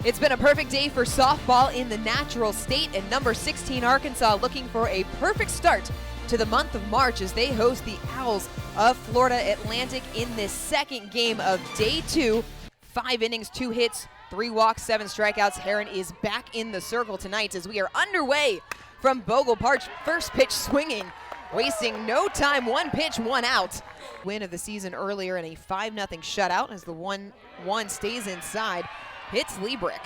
It's been a perfect day for softball in the natural state, and number 16 Arkansas looking for a perfect start to the month of March as they host the Owls of Florida Atlantic in this second game of day 2. 5 innings, 2 hits, 3 walks, 7 strikeouts. Heron is back in the circle tonight as we are underway from Bogle Park. First pitch swinging, wasting no time. 1 pitch, 1 out. Win of the season earlier in a 5-0 shutout as the 1-1 stays inside. Hits Liebrick.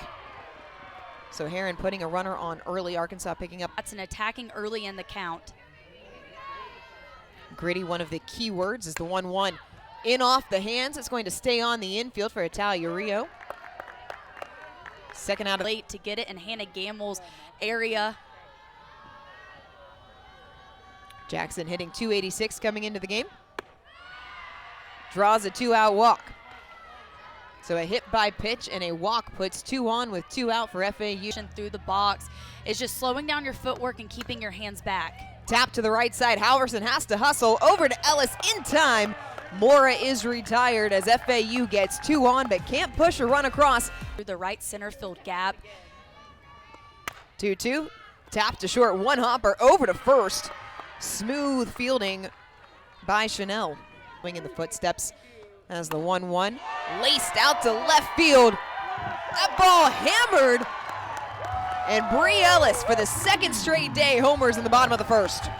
So Heron putting a runner on early. Arkansas picking up. That's an attacking early in the count. Gritty, one of the key words, is the 1-1. In off the hands. It's going to stay on the infield for Italia Rio. Second out of late to get it in Hannah Gamble's area. Jackson hitting .286 coming into the game. Draws a 2-out walk. So a hit by pitch and a walk puts 2 on with 2 out for FAU. Through the box is just slowing down your footwork and keeping your hands back. Tap to the right side. Halverson has to hustle over to Ellis in time. Mora is retired as FAU gets 2 on but can't push a run across. Through the right center field gap. 2-2. Tap to short. 1 hopper over to first. Smooth fielding by Chanel. Swinging the footsteps as the 1-1. Laced out to left field. That ball hammered. And Bree Ellis for the second straight day homers in the bottom of the first.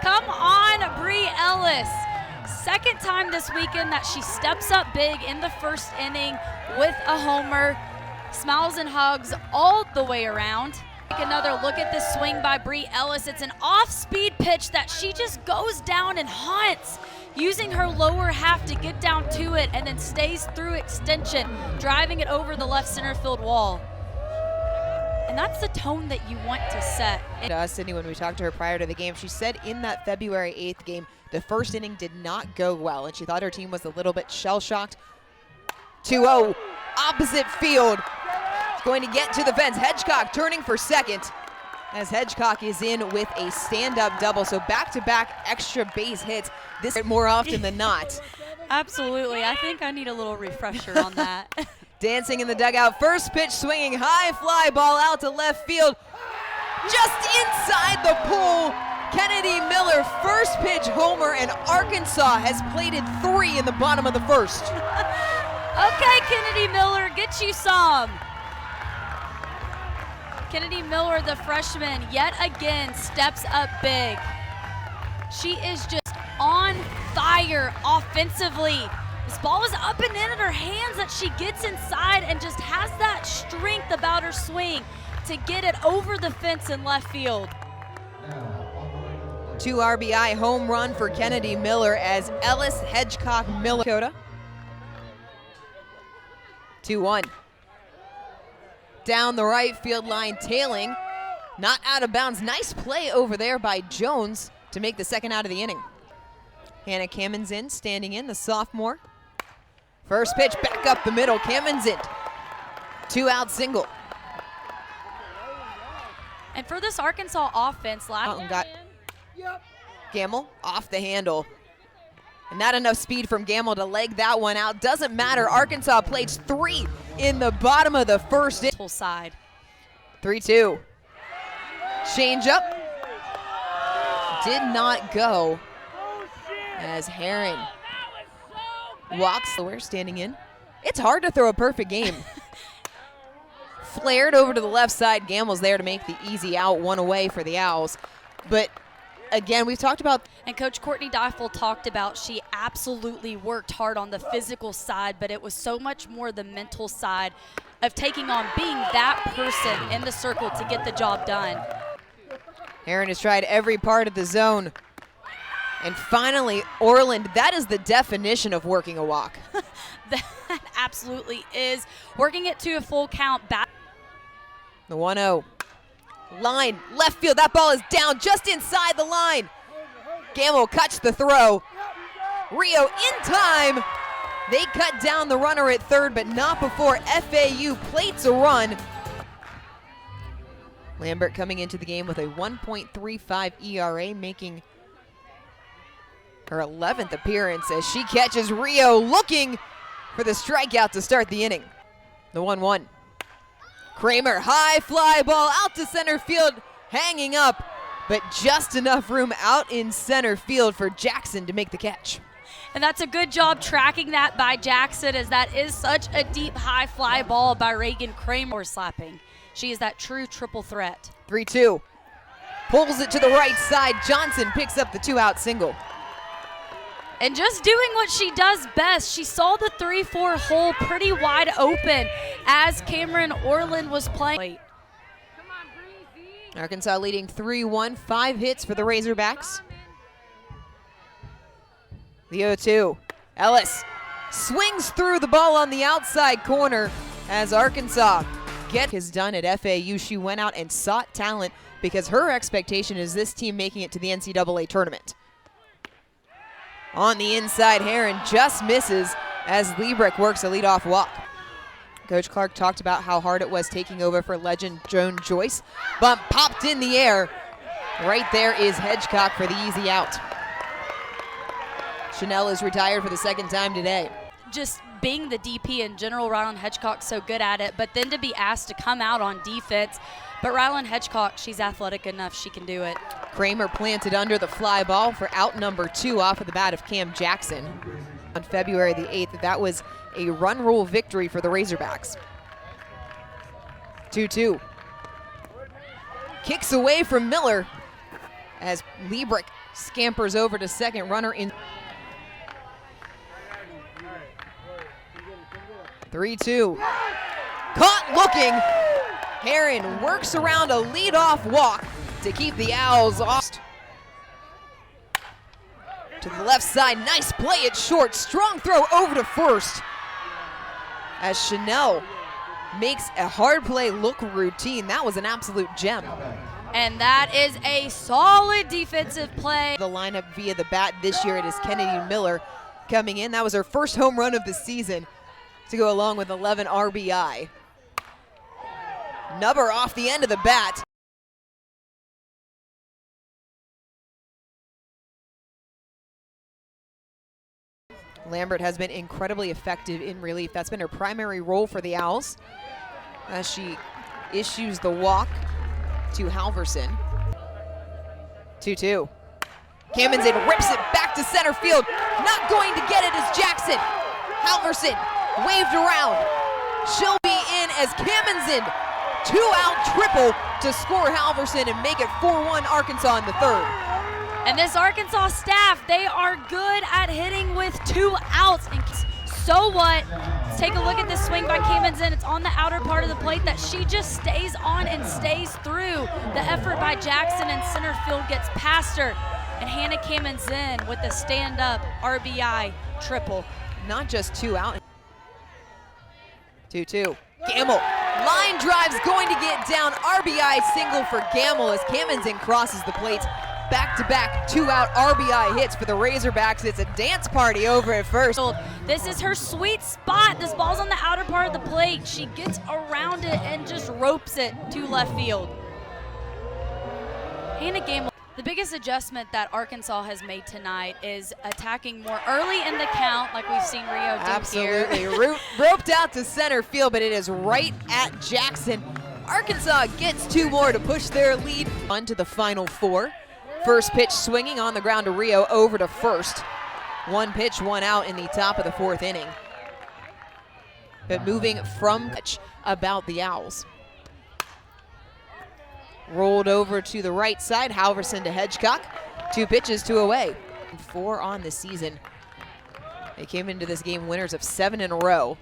Come on, Bree Ellis. Second time this weekend that she steps up big in the first inning with a homer. Smiles and hugs all the way around. Take another look at this swing by Bree Ellis. It's an off-speed pitch that she just goes down and hunts, using her lower half to get down to it and then stays through extension, driving it over the left center field wall. And that's the tone that you want to set. Sydney, when we talked to her prior to the game, she said in that February 8th game, the first inning did not go well, and she thought her team was a little bit shell-shocked. 2-0, opposite field. It's going to get to the fence. Hedgecock turning for second as Hedgecock is in with a stand-up double. So back-to-back extra base hits, this more often than not. Absolutely. I think I need a little refresher on that. Dancing in the dugout. First pitch swinging, high fly ball out to left field. Just inside the pool. Kennedy Miller, first pitch homer, and Arkansas has plated 3 in the bottom of the first. Okay, Kennedy Miller, get you some. Kennedy Miller, the freshman, yet again steps up big. She is just on fire offensively. This ball is up and in her hands that she gets inside and just has that strength about her swing to get it over the fence in left field. 2 RBI home run for Kennedy Miller as Ellis, Hedgecock, Miller. 2-1. Down the right field line, tailing. Not out of bounds. Nice play over there by Jones to make the second out of the inning. Hannah Cammons in, standing in, the sophomore. First pitch back up the middle. Cammons in. 2-out single. And for this Arkansas offense, got Gamble off the handle. And not enough speed from Gamble to leg that one out. Doesn't matter. Arkansas plays 3 in the bottom of the first. Full side. 3-2. Change up. Did not go as Heron walks. We're standing in. It's hard to throw a perfect game. Flared over to the left side. Gamble's there to make the easy out, 1 away for the Owls. But again, we've talked about. And Coach Courtney Deifel talked about she absolutely worked hard on the physical side, but it was so much more the mental side of taking on being that person in the circle to get the job done. Heron has tried every part of the zone. And finally, Orland, that is the definition of working a walk. That absolutely is. Working it to a full count back. The 1-0. Line, left field, that ball is down just inside the line. Gamble cuts the throw. Rio in time. They cut down the runner at third, but not before FAU plates a run. Lambert coming into the game with a 1.35 ERA, making her 11th appearance as she catches Rio looking for the strikeout to start the inning. The 1-1. Kramer, high fly ball out to center field, hanging up, but just enough room out in center field for Jackson to make the catch. And that's a good job tracking that by Jackson, as that is such a deep high fly ball by Reagan Kramer slapping. She is that true triple threat. 3-2. Pulls it to the right side. Johnson picks up the 2-out single. And just doing what she does best, she saw the 3-4 hole pretty wide open as Cameron Orland was playing. Arkansas leading 3-1, 5 hits for the Razorbacks. The 0-2. Ellis swings through the ball on the outside corner as Arkansas has done at FAU. She went out and sought talent because her expectation is this team making it to the NCAA tournament. On the inside, Heron just misses as Liebrick works a leadoff walk. Coach Clark talked about how hard it was taking over for legend Joan Joyce. Bump popped in the air. Right there is Hedgecock for the easy out. Chanel is retired for the second time today. Just being the DP in general, Rylan Hedgecock's so good at it, but then to be asked to come out on defense. But Rylan Hedgecock, she's athletic enough, she can do it. Kramer planted under the fly ball for out number 2 off of the bat of Cam Jackson. On February the 8th, that was a run rule victory for the Razorbacks. 2-2. Kicks away from Miller as Liebrick scampers over to second, runner in. 3-2. Caught looking. Heron works around a leadoff walk to keep the Owls off. To the left side, nice play at short. Strong throw over to first as Chanel makes a hard play look routine. That was an absolute gem. And that is a solid defensive play. The lineup via the bat this year, it is Kennedy Miller coming in. That was her first home run of the season to go along with 11 RBI. Nubber off the end of the bat. Lambert has been incredibly effective in relief. That's been her primary role for the Owls as she issues the walk to Halverson. 2-2. Cammonsen rips it back to center field. Not going to get it as Jackson. Halverson waved around. She'll be in as Cammonsen 2-out triple to score Halverson and make it 4-1 Arkansas in the third. And this Arkansas staff, they are good at hitting with 2 outs. And so what? Let's take a look at this swing by Cammonsen. It's on the outer part of the plate that she just stays on and stays through. The effort by Jackson in center field gets past her. And Hannah Cammonsen with the stand-up RBI triple. Not just 2 out. 2-2. Gamble. Line drive's going to get down. RBI single for Gamble as Cammonsen crosses the plate. Back-to-back 2-out RBI hits for the Razorbacks. It's a dance party over at first. This is her sweet spot. This ball's on the outer part of the plate. She gets around it and just ropes it to left field. Hannah Gamble. The biggest adjustment that Arkansas has made tonight is attacking more early in the count, like we've seen Rio do Absolutely. here. Roped out to center field, but it is right at Jackson. Arkansas gets 2 more to push their lead on to the final 4. First pitch swinging on the ground to Rio over to first. 1 pitch, 1 out in the top of the 4th inning. But moving from pitch about the Owls. Rolled over to the right side, Halverson to Hedgecock. 2 pitches, 2 away. 4 on the season. They came into this game winners of 7 in a row.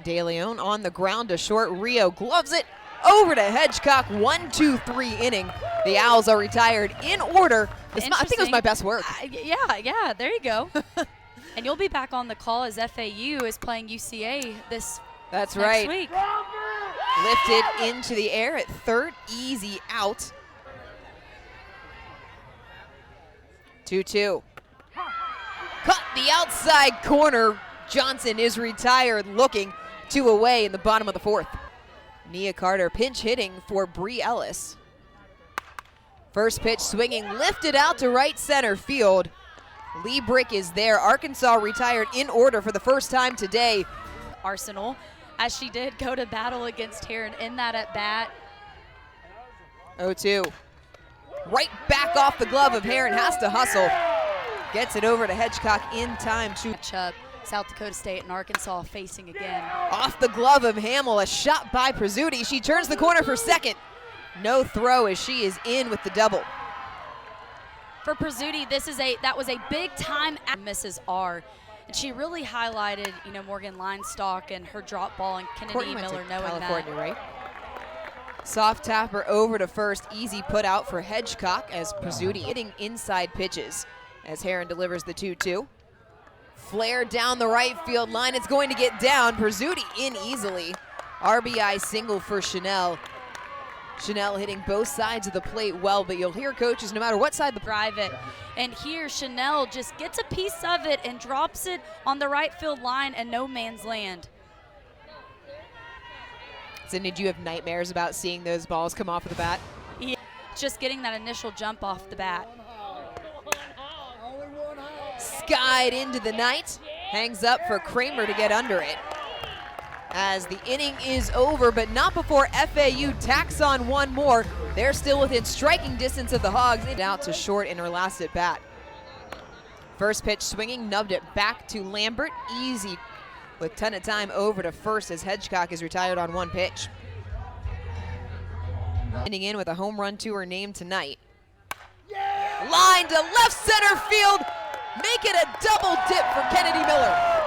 De Leon on the ground to short. Rio gloves it over to Hedgecock. 1-2-3 inning. The Owls are retired in order. I think it was my best work. Yeah, there you go. And you'll be back on the call as FAU is playing UCA this That's next right. week. Lifted into the air at third, easy out. 2-2. Cut the outside corner. Johnson is retired, looking 2 away in the bottom of the 4th. Nia Carter pinch hitting for Bree Ellis. First pitch swinging, lifted out to right center field. Liebrick is there. Arkansas retired in order for the first time today. Arsenal. as she did go to battle against Heron in that at bat. 0-2. Right back off the glove of Heron, has to hustle. Gets it over to Hedgecock in time to Matchup, South Dakota State and Arkansas facing again. off the glove of Hamill, a shot by Prizzuti. She turns the corner for second. No throw as she is in with the double. For Prizzuti, that was a big time at Mrs. R. And she really highlighted, Morgan Linestock and her drop ball and Kennedy Courtney went Miller to knowing California, that. right? Soft tapper over to first, easy put out for Hedgecock as Prizzuti hitting inside pitches as Heron delivers the 2-2. Flare down the right field line, it's going to get down. Prizzuti in easily. RBI single for Chanel. Chanel hitting both sides of the plate well, but you'll hear coaches no matter what side the Drive it. And here Chanel just gets a piece of it and drops it on the right field line and no man's land. Sydney, do you have nightmares about seeing those balls come off of the bat? Yeah, just getting that initial jump off the bat. Skied into the night, hangs up for Kramer to get under it. As the inning is over, but not before FAU tacks on one more. They're still within striking distance of the Hogs. Out to short in her last at bat. First pitch swinging, nubbed it back to Lambert. Easy with ton of time over to first as Hedgecock is retired on one pitch. Ending in with a home run to her name tonight. Line to left center field. Make it a double dip for Kennedy Miller.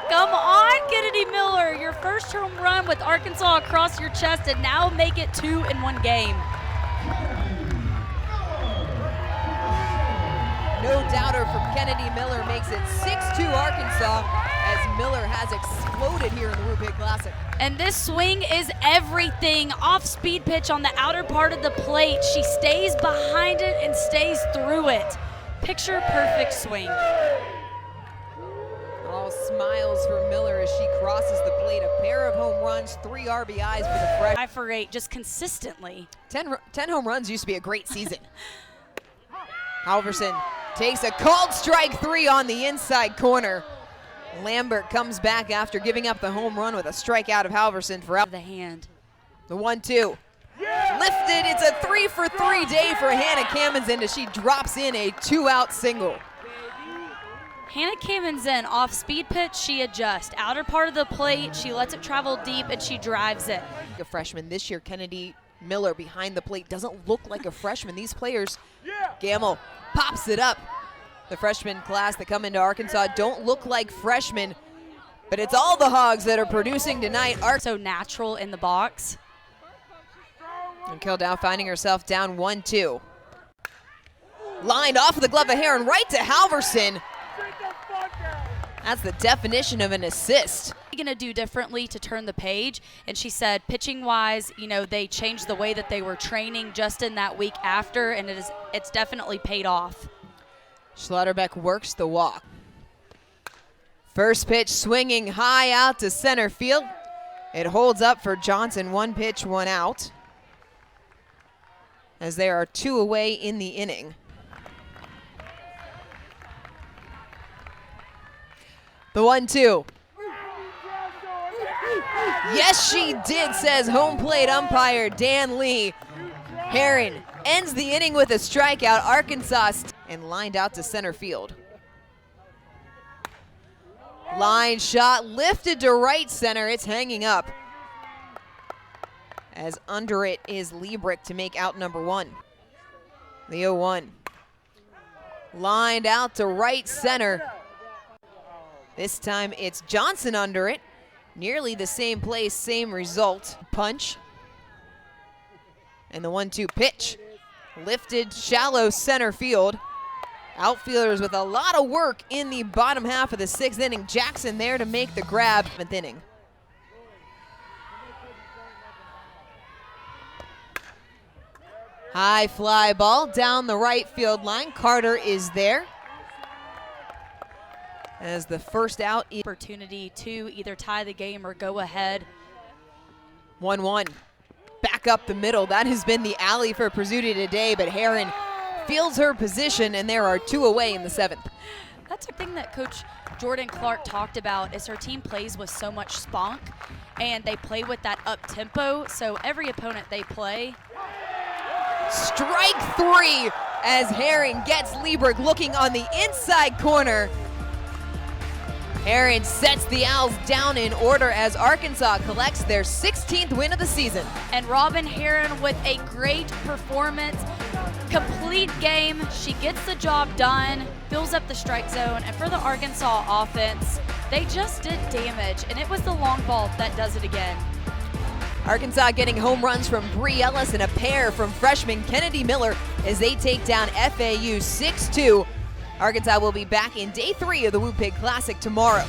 Come on, Kennedy Miller, your first home run with Arkansas across your chest, and now make it 2 in one game. No doubter from Kennedy Miller makes it 6-2 Arkansas as Miller has exploded here in the Rupe Classic. And this swing is everything. Off speed pitch on the outer part of the plate. She stays behind it and stays through it. Picture perfect swing. All smiles for Miller as she crosses the plate. A pair of home runs, 3 RBIs for the freshman. 5 for 8, just consistently. 10 home runs used to be a great season. Halverson takes a called strike 3 on the inside corner. Lambert comes back after giving up the home run with a strikeout of Halverson for out The hand. the 1-2. Lifted, it's a 3 for 3 day for Hannah Kamenzen as she drops in a 2-out single. Hannah Kamenzen off speed pitch, she adjusts. Outer part of the plate, she lets it travel deep and she drives it. A freshman this year, Kennedy Miller behind the plate doesn't look like a freshman. These players, Gamble pops it up. The freshman class that come into Arkansas don't look like freshmen, but it's all the Hogs that are producing tonight. So natural in the box. And Kildow finding herself down 1-2. Lined off of the glove of Heron right to Halverson. That's the definition of an assist. What are you going to do differently to turn the page? And she said, pitching wise, they changed the way that they were training just in that week after, and it's definitely paid off. Schlotterbeck works the walk. First pitch swinging high out to center field. It holds up for Johnson. 1 pitch, 1 out. As there are 2 away in the inning. The 1-2. Yes, she did, says home plate umpire Dan Lee. Heron ends the inning with a strikeout. Arkansas and lined out to center field. Line shot lifted to right center. It's hanging up. As under it is Liebrick to make out number 1. The 0-1. Lined out to right center. This time it's Johnson under it. Nearly the same place, same result. Punch. And the 1-2 pitch. Lifted shallow center field. Outfielders with a lot of work in the bottom half of the 6th inning. Jackson there to make the grab. 7th inning. High fly ball down the right field line. Carter is there. As the first out. Opportunity to either tie the game or go ahead. 1-1. Back up the middle. That has been the alley for Prizzuti today, but Heron fields her position, and there are 2 away in the 7th. That's a thing that Coach Jordan Clark talked about, is her team plays with so much spunk and they play with that up tempo. So every opponent they play. Strike 3 as Herring gets Lieberg looking on the inside corner. Herring sets the Owls down in order as Arkansas collects their 16th win of the season. And Robin Herring with a great performance, complete game. She gets the job done, fills up the strike zone, and for the Arkansas offense, they just did damage, and it was the long ball that does it again. Arkansas getting home runs from Bree Ellis and a pair from freshman Kennedy Miller as they take down FAU 6-2. Arkansas will be back in day 3 of the Woo Pig Classic tomorrow.